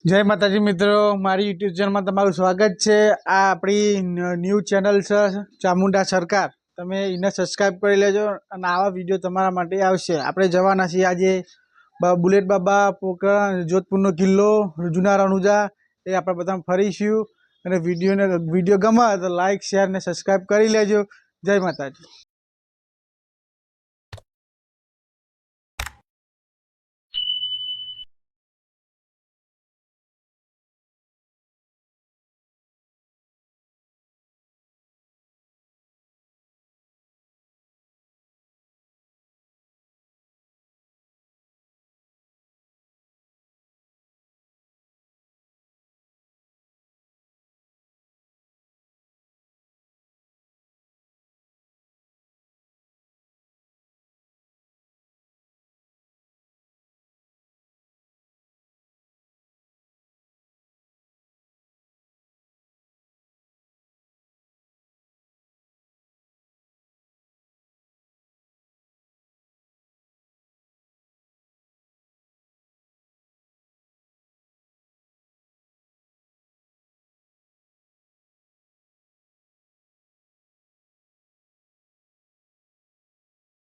जय माताजी मित्रों, मारी यूट्यूब चैनल में तमारुं स्वागत है। आ अपनी न्यू चैनल है चामुंडा सरकार। तमे इने सब्सक्राइब कर लेजो अने आवा विडियो तमारा माटे आवशे। आपणे जवाना छीए आजे बुलेट बाबा पोखरण जोधपुरनो किल्लो जूना रણુજા ए आपणे बधा फरीशुं। अने विडियो गमे तो लाइक शेर ने सब्सक्राइब करी लेजो। जय माताजी।